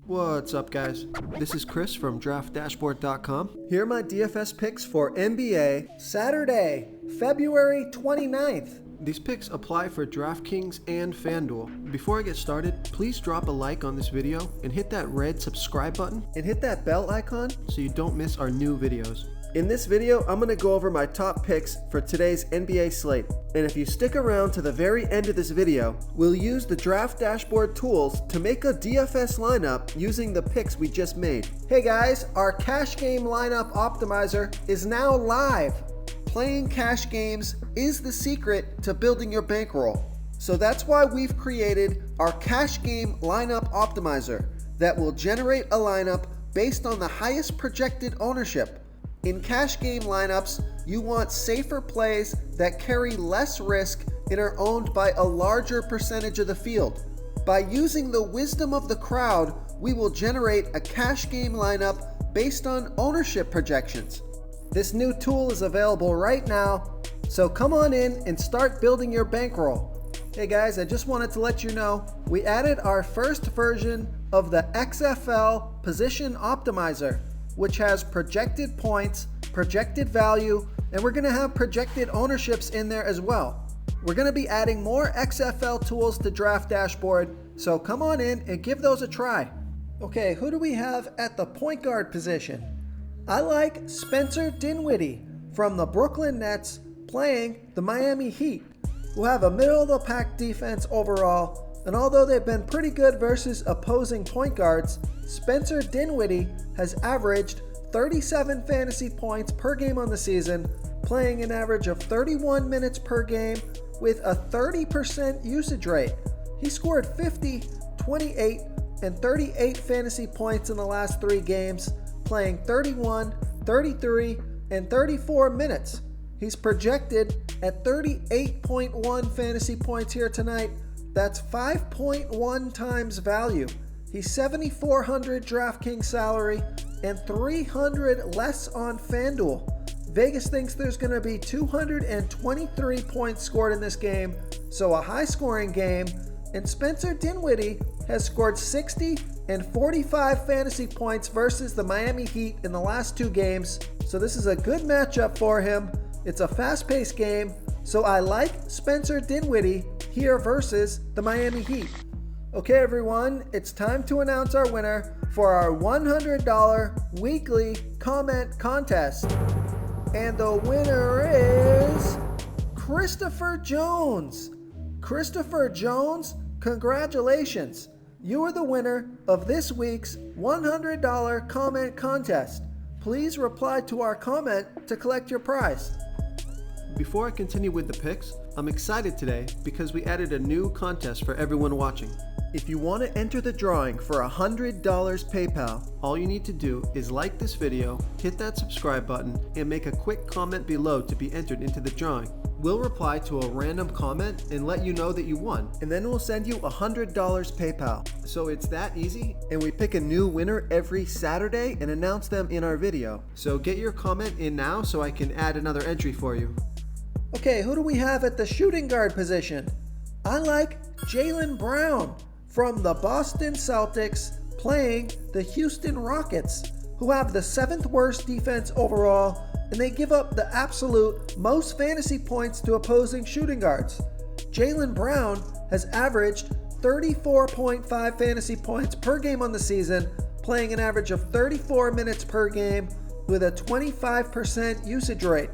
What's up, guys? This is Chris from DraftDashboard.com. Here are my DFS picks for NBA Saturday, February 29th. These picks apply for DraftKings and FanDuel. Before I get started, please drop a like on this video and hit that red subscribe button and hit that bell icon so you don't miss our new videos. In this video, I'm going to go over my top picks for today's NBA slate. And if you stick around to the very end of this video, we'll use the Draft Dashboard tools to make a DFS lineup using the picks we just made. Hey guys, our cash game lineup optimizer is now live. Playing cash games is the secret to building your bankroll. So that's why we've created our cash game lineup optimizer that will generate a lineup based on the highest projected ownership. In cash game lineups, you want safer plays that carry less risk and are owned by a larger percentage of the field. By using the wisdom of the crowd, we will generate a cash game lineup based on ownership projections. This new tool is available right now, so come on in and start building your bankroll. Hey guys, I just wanted to let you know, we added our first version of the XFL Position Optimizer, which has projected points, projected value, and we're gonna have projected ownerships in there as well. We're gonna be adding more XFL tools to Draft Dashboard, so come on in and give those a try. Okay, who do we have at the point guard position? I like Spencer Dinwiddie from the Brooklyn Nets playing the Miami Heat, who have a middle-of-the-pack defense overall, and although they've been pretty good versus opposing point guards, Spencer Dinwiddie has averaged 37 fantasy points per game on the season, playing an average of 31 minutes per game with a 30% usage rate. He scored 50, 28, and 38 fantasy points in the last 3 games, playing 31, 33, and 34 minutes. He's projected at 38.1 fantasy points here tonight. That's 5.1 times value. He's $7,400 DraftKings salary and $300 less on FanDuel. Vegas thinks there's going to be 223 points scored in this game, so a high-scoring game. And Spencer Dinwiddie has scored 60 and 45 fantasy points versus the Miami Heat in the last 2 games, so this is a good matchup for him. It's a fast-paced game, so I like Spencer Dinwiddie here versus the Miami Heat. Okay everyone, it's time to announce our winner for our $100 weekly comment contest. And the winner is Christopher Jones. Christopher Jones, congratulations. You are the winner of this week's $100 comment contest. Please reply to our comment to collect your prize. Before I continue with the picks, I'm excited today because we added a new contest for everyone watching. If you want to enter the drawing for $100 PayPal, all you need to do is like this video, hit that subscribe button, and make a quick comment below to be entered into the drawing. We'll reply to a random comment and let you know that you won, and then we'll send you $100 PayPal. So it's that easy, and we pick a new winner every Saturday and announce them in our video. So get your comment in now so I can add another entry for you. Okay, who do we have at the shooting guard position? I like Jaylen Brown from the Boston Celtics playing the Houston Rockets, who have the 7th worst defense overall, and they give up the absolute most fantasy points to opposing shooting guards. Jaylen Brown has averaged 34.5 fantasy points per game on the season, playing an average of 34 minutes per game with a 25% usage rate.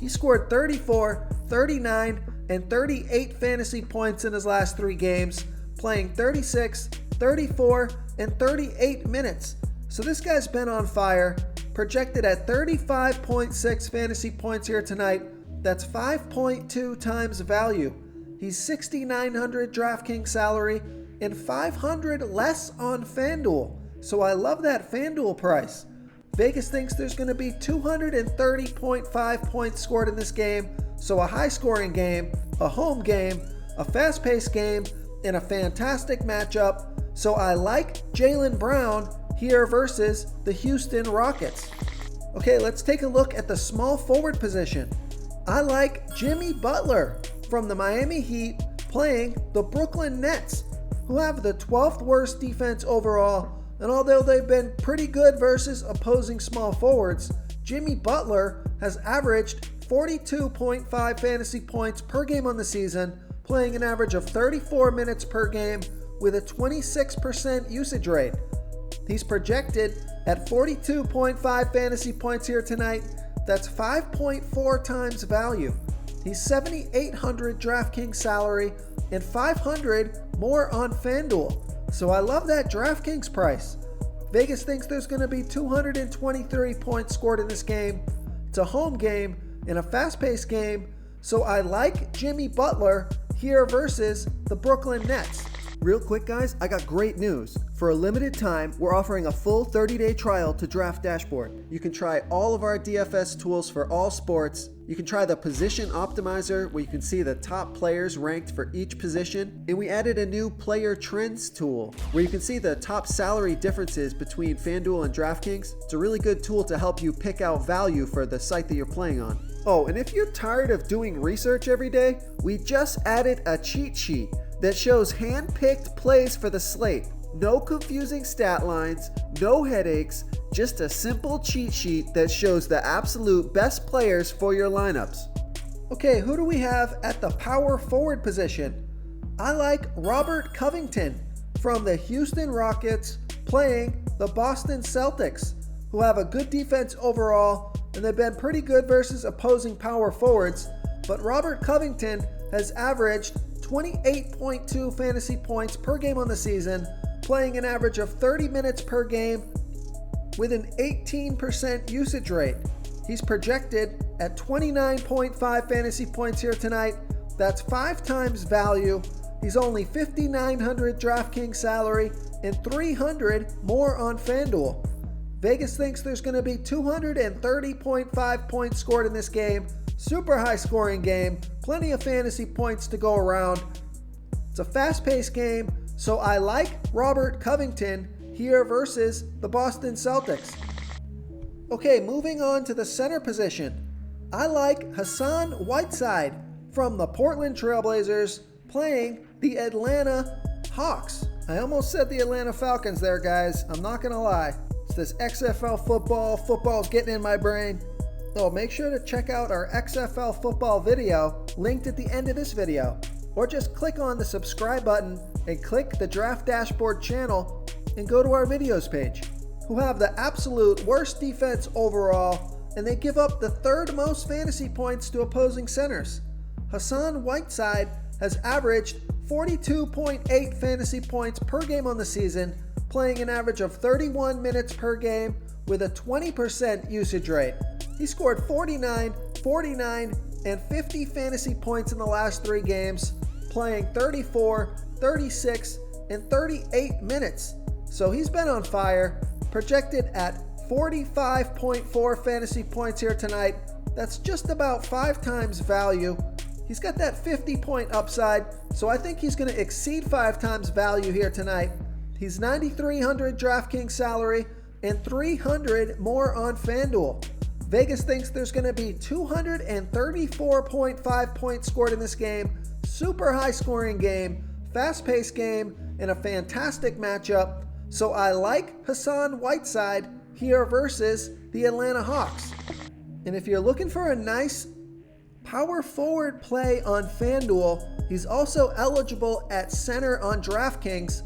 He scored 34, 39, and 38 fantasy points in his last 3 games, playing 36, 34, and 38 minutes. So this guy's been on fire, projected at 35.6 fantasy points here tonight. That's 5.2 times value. He's $6,900 DraftKings salary and $500 less on FanDuel. So I love that FanDuel price. Vegas thinks there's going to be 230.5 points scored in this game. So a high-scoring game, a home game, a fast-paced game, and a fantastic matchup. So I like Jaylen Brown here versus the Houston Rockets. Okay, let's take a look at the small forward position. I like Jimmy Butler from the Miami Heat playing the Brooklyn Nets, who have the 12th worst defense overall, And although they've been pretty good versus opposing small forwards, Jimmy Butler has averaged 42.5 fantasy points per game on the season, playing an average of 34 minutes per game with a 26% usage rate. He's projected at 42.5 fantasy points here tonight. That's 5.4 times value. He's 7,800 DraftKings salary and 500 more on FanDuel. So I love that DraftKings price. Vegas thinks there's going to be 223 points scored in this game. It's a home game and a fast-paced game. So I like Jimmy Butler here versus the Brooklyn Nets. Real quick, guys, I got great news. For a limited time, we're offering a full 30-day trial to Draft Dashboard. You can try all of our DFS tools for all sports. You can try the Position Optimizer, where you can see the top players ranked for each position. And we added a new Player Trends tool, where you can see the top salary differences between FanDuel and DraftKings. It's a really good tool to help you pick out value for the site that you're playing on. Oh, and if you're tired of doing research every day, we just added a cheat sheet that shows hand-picked plays for the slate. No confusing stat lines, no headaches, just a simple cheat sheet that shows the absolute best players for your lineups. Okay, who do we have at the power forward position? I like Robert Covington from the Houston Rockets playing the Boston Celtics, who have a good defense overall, and they've been pretty good versus opposing power forwards, but Robert Covington has averaged 28.2 fantasy points per game on the season, playing an average of 30 minutes per game with an 18% usage rate. He's projected at 29.5 fantasy points here tonight. That's 5 times value. He's only 5,900 DraftKings salary and 300 more on FanDuel. Vegas thinks there's going to be 230.5 points scored in this game. Super high scoring game, plenty of fantasy points to go around. It's a fast-paced game, so I like Robert Covington here versus the Boston Celtics. Okay, moving on to the center position. I like Hassan Whiteside from the Portland Trailblazers playing the Atlanta Hawks. I almost said the Atlanta Falcons there, guys. I'm not going to lie. It's this XFL football. Football's getting in my brain. So make sure to check out our XFL football video linked at the end of this video. Or just click on the subscribe button and click the Draft Dashboard channel and go to our videos page, who have the absolute worst defense overall, and they give up the third most fantasy points to opposing centers. Hassan Whiteside has averaged 42.8 fantasy points per game on the season, playing an average of 31 minutes per game with a 20% usage rate. He scored 49, 49, and 50 fantasy points in the last 3 games, playing 34, 36, and 38 minutes. So he's been on fire, projected at 45.4 fantasy points here tonight. That's just about 5 times value. He's got that 50-point upside, so I think he's going to exceed 5 times value here tonight. He's 9,300 DraftKings salary and 300 more on FanDuel. Vegas thinks there's going to be 234.5 points scored in this game. Super high scoring game, fast-paced game, and a fantastic matchup. So I like Hassan Whiteside here versus the Atlanta Hawks. And if you're looking for a nice power forward play on FanDuel, he's also eligible at center on DraftKings.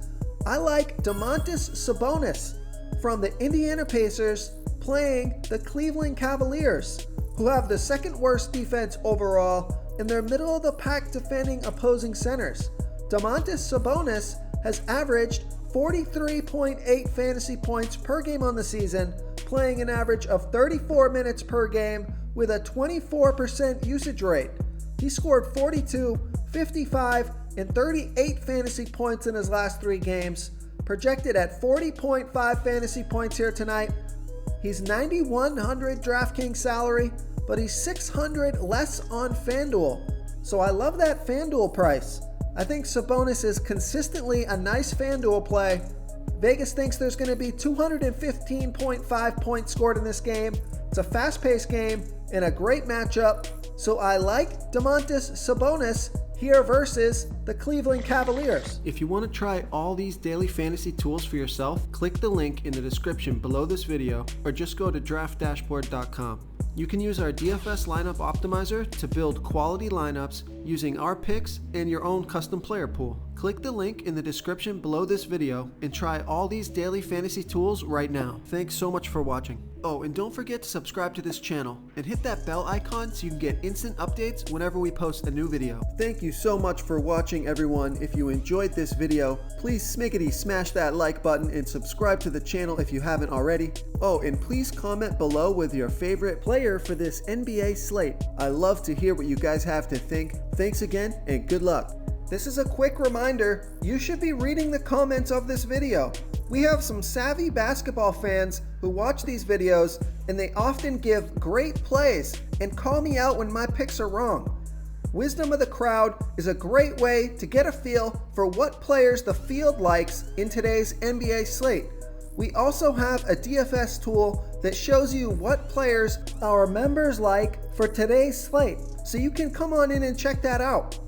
I like Domantas Sabonis from the Indiana Pacers playing the Cleveland Cavaliers, who have the second worst defense overall, and they're middle of the pack defending opposing centers. Domantas Sabonis has averaged 43.8 fantasy points per game on the season, playing an average of 34 minutes per game with a 24% usage rate. He scored 42, 55, and 38 fantasy points in his last 3 games, projected at 40.5 fantasy points here tonight. He's 9,100 DraftKings salary, but he's 600 less on FanDuel. So I love that FanDuel price. I think Sabonis is consistently a nice FanDuel play. Vegas thinks there's going to be 215.5 points scored in this game. It's a fast-paced game and a great matchup. So I like Domantas Sabonis here versus the Cleveland Cavaliers. If you want to try all these daily fantasy tools for yourself, click the link in the description below this video or just go to draftdashboard.com. You can use our DFS lineup optimizer to build quality lineups using our picks and your own custom player pool. Click the link in the description below this video and try all these daily fantasy tools right now. Thanks so much for watching. Oh, and don't forget to subscribe to this channel and hit that bell icon so you can get instant updates whenever we post a new video. Thank you so much for watching, everyone. If you enjoyed this video, please smiggity smash that like button and subscribe to the channel if you haven't already. Oh, and please comment below with your favorite player for this NBA slate. I love to hear what you guys have to think. Thanks again and good luck. This is a quick reminder, you should be reading the comments of this video. We have some savvy basketball fans who watch these videos and they often give great plays and call me out when my picks are wrong. Wisdom of the crowd is a great way to get a feel for what players the field likes in today's NBA slate. We also have a DFS tool that shows you what players our members like for today's slate. So you can come on in and check that out.